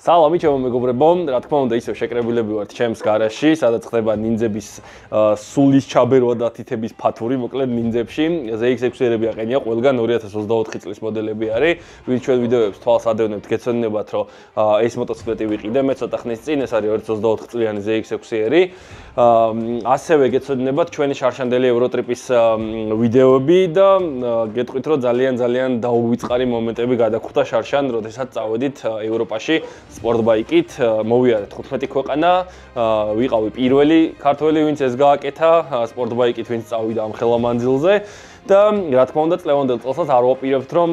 სალამი ჩემო მეგობრებო, რა თქმა უნდა ისევ შეკრებილები ვართ ჩემს გარაჟში, სადაც ხდება ნინძების სულის ჩაბერვა და თითების ფათური, მოკლედ ნინძებში. ZX6-ები აყენია ყველგან 2024 წლის მოდელები არის. ვინც ჩვენ ვიდეოებს თვალს ადევნებთ, გეცოდინებათ, რომ ეს მოტოციკლეტი ვიყიდე, მე ცოტა ხნის წინ, ეს არის 2024 წლიანი ZX6-ერი. ასევე გეცოდინებათ ჩვენი შარშანდელი ევროტრიპის ვიდეოები და გეტყვით, რომ ძალიან დაუვიწყარი მომენტები გადაგხვდა შარშან, როდესაც წავედით ევროპაში სპორტბაიკით, მოვიარეთ 15 ქვეყანა, ვიყავი პირველი ქართველი, ვინც ეს გააკეთა, სპორტბაიკით ვინც წავიდა ამ ხელა მანძილზე და რა თქმა უნდა წლევანდელ წელსაც არ ვაპირებთ, რომ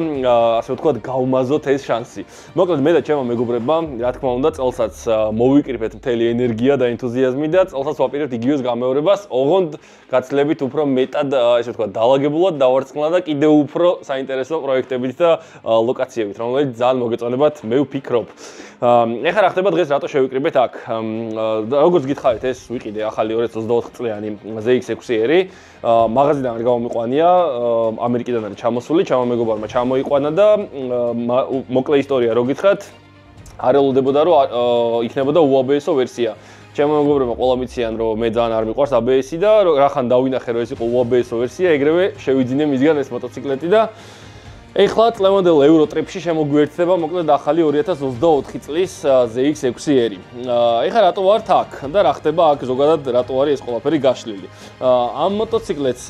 ასე ვთქვათ, გავმაზოთ ეს შანსი. მოკლედ მე და ჩემო მეგობრებმა, რა თქმა უნდა, წელსაც მოვიკრიფეთ მთელი ენერგია და ენთუზიაზმი და წელსაც ვაპირებთ იგივეს გამეორებას, ოღონდ გაცლებით უფრო მეტად, ესე ვთქვათ, დაალაგებულად დავარცხნილად და კიდევ უფრო საინტერესო პროექტებით და ლოკაციებით, რომელიც ძალიან მოგეწონებათ, მე ვფიქრობ. ეხლა რა ხდება დღეს, რატო შევიკრიბეთ აქ? როგორც გითხარით, ეს ვიყიდე ახალი 2024 წლიანი ZX6-ერი. მაღაზიიდან არ გამომიყვანია, ამერიკიდან არის ჩამოსული, ჩემო მეგობარმა ჩამოიყვანა და მოკლე ისტორია რო გითხრათ, არ ელოდებოდა რომ იქნებოდა UABS-ო ვერსია. ჩემო მეგობრებმა ყველა მიციან რომ მე ძალიან არ მიყვარს ABS-ი და რახან დავინახე რომ ეს იყო UABS-ო ვერსია, ეგრევე შევიძინე მისგან ეს მოტოციკლეტი და ეხლა წლევანდელ ევროტრიპში შემოგვიერთდება მოკლედ ახალი 2024 წლის ZX6-ერი. ეხლა რატო ვართ აქ და რა ხდება აქ ზოგადად რატო არის ეს ყველაფერი გაშლილი. ამ მოტოციკლეტს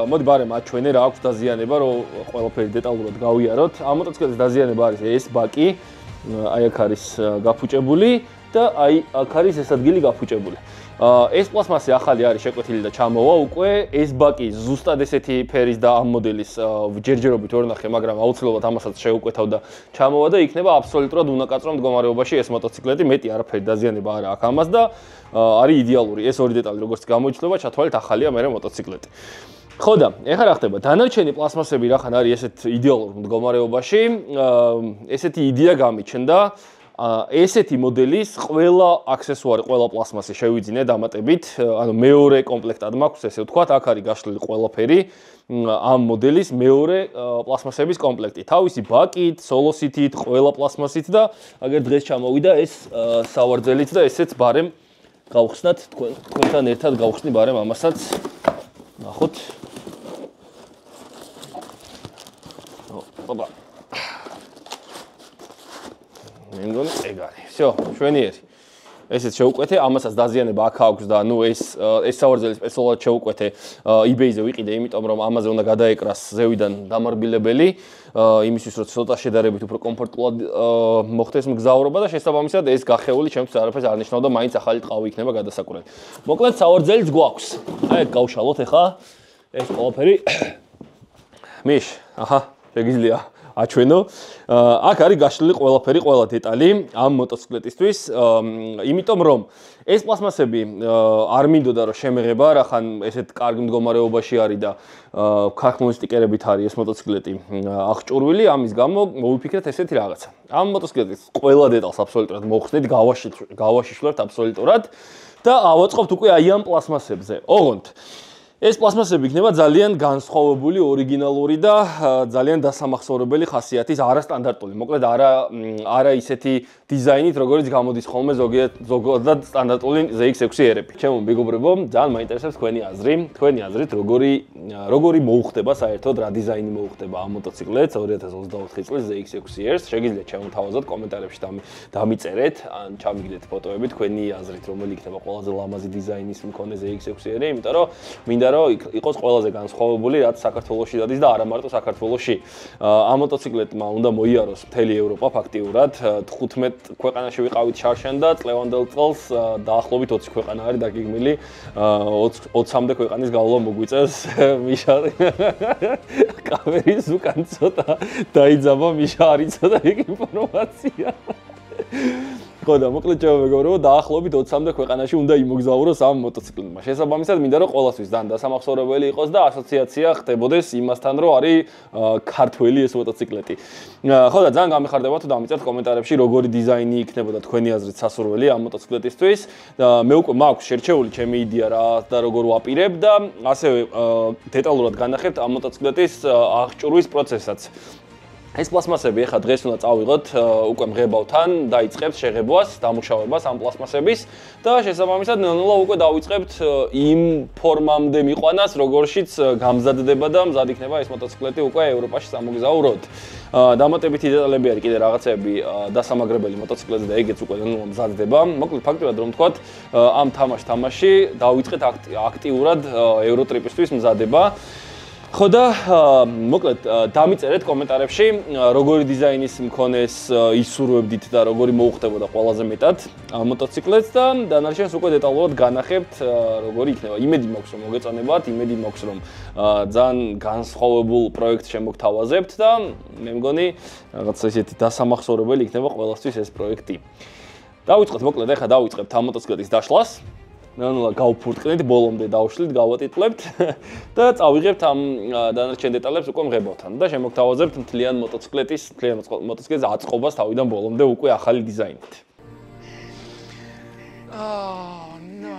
მოდი ბარემ აჩვენე რა აქვს დაზიანება, რომ ყველაფერი დეტალურად გავიაროთ. ამ მოტოციკლეტის დაზიანება არის ეს ბაკი, აი აქ არის გაფუჭებული და აი აქ არის ეს ადგილი გაფუჭებული. ეს პლასმასი ახალი არის შეკვეთილი და ჩამოვა უკვე, ეს ბაკი ზუსტად ესეთი ფერის და ამ მოდელის ჯერჯერობით ვერ ნახე, მაგრამ აუცილებლად ამასაც შეუკვეთავ და ჩამოვა და იქნება აბსოლუტურად უნაკაწრო მდგომარეობაში ეს მოტოციკლეტი, მეტი არაფერი დაზიანება არ აქვს ამას და არის იდეალური. ეს ორი დეტალი როგორც გამოიცვლება, ჩათვალეთ ახალია მერე მოტოციკლეტი. ხო და ეხლა რა ხდება? დანარჩენი პლასმასები რახან არის ესეთ იდეალურ მდგომარეობაში, ესეთი იდეა გამიჩნდა. ესეთი მოდელის ყველა აქსესუარი, ყველა პლასმასი შევიძინე დამატებით, ანუ მეორე კომპლექტად მაქვს, ესე ვთქვათ, აქ არის გაშლილი ყველაფერი ამ მოდელის მეორე პლასმასების კომპლექტი. თავისი ბაკით, სოლოსითით, ყველა პლასმასით და აგერ დღეს ჩამოვიდა ეს სავარძელით და ესეც ბარემ გავხსნათ, თქვენთან ერთად გავხსნი ბარემ ამასაც. ნახოთ. ოპა. მე მგონი ეგ არის. всё, შვენიერი. ესეც შევუკვეთე, ამასაც დაზიანება აქ აქვს და ნუ ეს სავარძელი სპეციალურად შევუკვეთე eBay-ზე ვიყიდე, იმიტომ რომ ამაზე უნდა გადაეკრას ზევიდან დამარბილებელი, იმისთვის რომ ცოტა შედარებით უფრო კომფორტულად მოხდეს მგზავრობა და შესაბამისად ეს გახეული ჩემთვის არაფერს არ ნიშნავდა, მაინც ახალი ტყავი იქნება გადასაკურველი. მოკლედ სავარძელიც გვაქვს. აი გავშალოთ ახლა ეს ყველაფერი. მიშ, აჰა, შეგიძლია აჩვენო. აქ არის გაშლილი ყველაფერი, ყველა დეტალი ამ მოტოციკლეტისთვის, იმიტომ რომ ეს პლასმასები არ მინდოდა რომ შემეღება, რახან ესეთ კარგ მდგომარეობაში არის და ქარხნული სტიკერებით არის ეს მოტოციკლეტი აღჭურვილი, ამის გამო მოვიფიქრეთ ესეთი რაღაცა. ამ მოტოციკლეტის ყველა დეტალს აბსოლუტურად მოვხსნით, გავაშიშვლებთ აბსოლუტურად და ავაწყობთ უკვე აი ამ პლასმასებზე. ოღონდ ეს პლასმასები იქნება ძალიან განსხვავებული, ორიგინალური და ძალიან დასამახსოვრებელი ხასიათის, არასტანდარტული. მოკლედ არა ისეთი დიზაინით, როგორც გამოდის ხოლმე ზოგადად სტანდარტული ZX6-ერები. ჩემო მეგობრებო, ძალიან მაინტერესებს თქვენი აზრი. თქვენი აზრით როგორი მოუხდება საერთოდ რა დიზაინი მოუხდება ამ მოტოციკლეტს 2024 წლის ZX6-ers. შეგიძლიათ შემოთავაზოთ კომენტარებში დამიწერეთ, ან ჩამიგდეთ ფოტოები თქვენი აზრით, რომელი იქნება ყველაზე ლამაზი დიზაინის მქონე ZX6-ერი, იმიტომ რომ მინდა რომ იყოს ყველაზე განსხვავებული, რაც საქართველოში დადის და არა მარტო საქართველოში. ამ მოტოციკლეტმა უნდა მოიაროს მთელი ევროპა ფაქტიურად, 15 ქვეყანაში ვიყავით შარშან და წლევანდელ წელს დაახლოებით 20 ქვეყანა არის დაგეგმილი, 20-მდე ქვეყანის გავლა მოგვიწევს მიშა. კამერის უკან ცოტა დაიძაბა მიშა, არ იცოდა ეგ ინფორმაცია. ხო და მოკლედ ჩემო მეგობრებო, დაახლოებით 20-მდე ქვეყანაში უნდა იმოგზაუროს ამ მოტოციკლეტმა. შესაბამისად მინდა რომ ყოველთვის ძალიან დასამახსოვრებელი იყოს და ასოციაცია ხდებოდეს იმასთან, რომ არის ქართველი ეს მოტოციკლეტი. ხო და ძალიან გამიხარდება თუ დამიწერთ კომენტარებში როგორი დიზაინი იქნებოდა თქვენი აზრით სასურველი ამ მოტოციკლეტისთვის. მე უკვე მაქვს შერჩეული ჩემი იდეა რა და როგორ ვაპირებ და ასევე დეტალურად განახებთ ამ მოტოციკლეტის აღჭურვის პროცესსაც. ეს პლასმასები ახლა დღეს უნდა წავიღოთ უკვე მღებავთან, დაიწყებთ შეღებვას, დამუშავებას ამ პლასმასების და შესაბამისად ნელ-ნელა უკვე დავიწყებთ იმ ფორმამდე მიყვანას, როგორშიც გამზადდება და მზად იქნება ეს მოტოციკლეტი უკვე ევროპაში სამოგზაუროთ. დამატებითი დეტალები არის კიდე რაღაცები დასამაგრებელი მოტოციკლებზე და ეგეც უკვე ნელ-ნელა მზადდება. მოკლედ ფაქტობრივად რომ ვთქვათ, ამ თამაში დავიწყეთ აქტიურად ევროტრიპისთვის მზადება. ხო და მოკლედ დამიწერეთ კომენტარებში როგორი დიზაინის მქონეს ისურვებდით და როგორი მოუხდებოდა ყველაზე მეტად ამ მოტოციკლეთს და დანარჩენს უკვე დეტალურად განახებთ როგორი იქნება. იმედი მაქვს რომ მოგეწონებათ, იმედი მაქვს რომ ძალიან განსხვავებულ პროექტს შემოგთავაზებთ და მე მგონი რაღაც ესეთი დასამახსოვრებელი იქნება ყველასთვის ეს პროექტი. დავიწყოთ მოკლედ ახლა დავიწყებთ ამ მოტოციკლეთის დაშლას. ნელა გავფურტყნით, ბოლომდე დავშლით, გავატიტლებთ და წავიღებთ ამ დანარჩენ დეტალებს უკვე მღებავთან და შემოგთავაზებთ მთლიან მოტოციკლეთის აწყობას თავიდან ბოლომდე უკვე ახალი დიზაინით. Oh no.